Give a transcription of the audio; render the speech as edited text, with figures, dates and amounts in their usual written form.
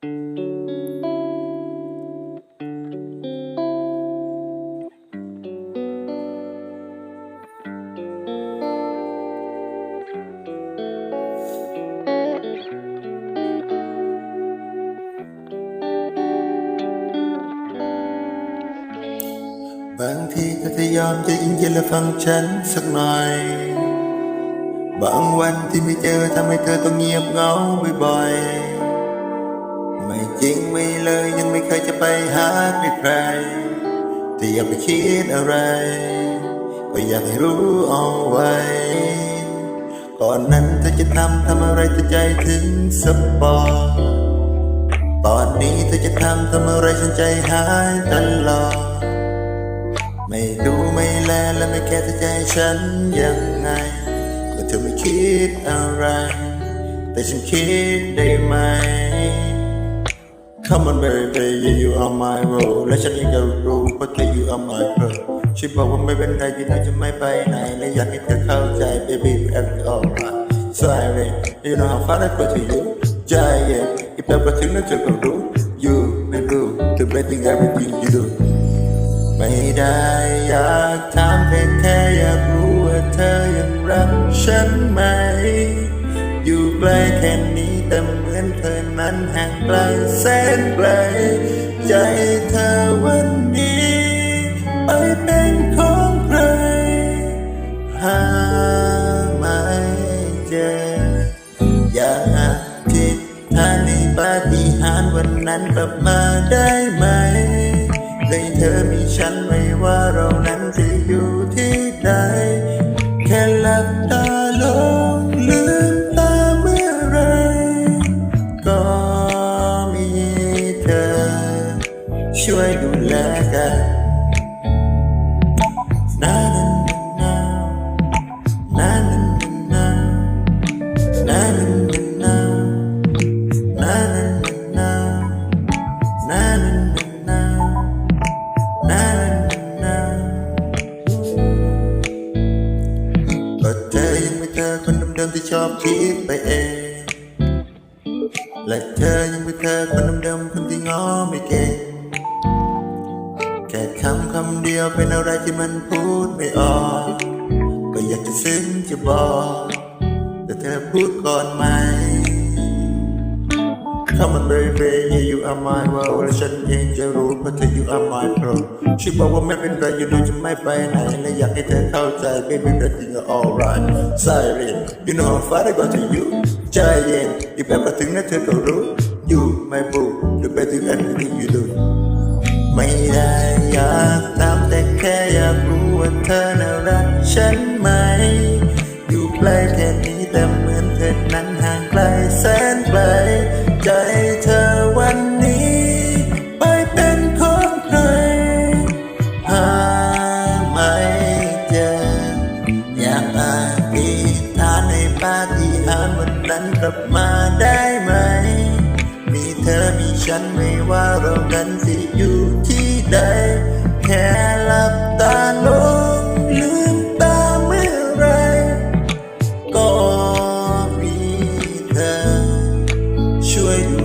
บางทีเธอจะยอมจะยิ่งเย็นและฟังฉันสักหน่อยบางวันที่ไม่เจอทำให้เธอต้องเงียบเหงาบ่อยๆไม่จริงไม่เลยยังไม่เคยจะไปหาใครแต่อย่าไปคิดอะไรก็อยากให้รู้เอาไว้ก่อนนั้นเธอจะทำอะไรเธอใจถึงสปอร์ตอนนี้เธอจะทำอะไรฉันใจหายตลอดไม่ดูไม่แลและไม่แค่ใจฉันยังไงก็เธอไม่คิดอะไรแต่ฉันคิดได้ไหม Come on baby yeah, you are my role และฉันเองก็รู้เพราะเธอ you are my pearl ฉันบอกว่าไม่เป็นไรที่เราจะไม่ไปไหนและอยากให้เธอเข้าใจ baby everything alright sorry you know how far I go to you ใจเย็นอีกแป๊บก็ถึงแล้วเธอก็รู้ you ไม่รู้ the best thing everything you doไม่ได้อยากถามแค่อยากรู้ว่าเธอยังรักฉันไหมอยู่ไกลแค่นี้แต่เหมือนเธอนั้นห่างไกลแสนไกลใจเธอวันนี้ไปเป็นของใครหาไม่เจออยากคิดถ้าในปาฏิหาริย์วันนั้นกลับมาได้ไหมให้เธอมีฉันไม่ว่าเรานั้นจะอยู่ที่ใดแค่หลับตาลงลืมตาเมื่อไรก็มีเธอช่วยดูแลกันนานานานานานานานานานาก็เธอยังไม่เจอคนเดิมๆที่ชอบคิดไปเองและเธอยังไม่เจอคนเดิมๆคนที่ง้อไม่เก่งแค่คำเดียวเป็นอะไรที่มันพูดไม่ออกก็อยากจะซึ้งจะบอกแต่เธอพูดก่อนไหมCome on baby yeah you are my world และฉันเองจะรู้เพราะเธอ you are my pro ฉันบอกว่าไม่เป็นไรอยู่ดูจะไม่ไปไหนและอยากให้เธอเข้าใจ baby everything is alright Siren you know how far I got to you ใจเย็นอีกแป๊บก็ถึงนะเธอก็รู้ you my boo the best thing everything you do ไม่ได้อยากถามแต่แค่อยากรู้ว่าเธอน่ารักฉันไหมอยู่ใกล้แค่นี้แต่เหมือนเธอนั้นห่างไกลแสนไกลใจเธอวันนี้ไปเป็นของใครหาไม่เจออยากอธิษฐานในปาฏิหาริย์วันนั้นกลับมาได้ไหมมีเธอมีฉันไม่ว่าเรานั้นจะอยู่ที่ใดแค่หลับตาลงลืมตาเมื่อไรก็มีเธอช่วยดู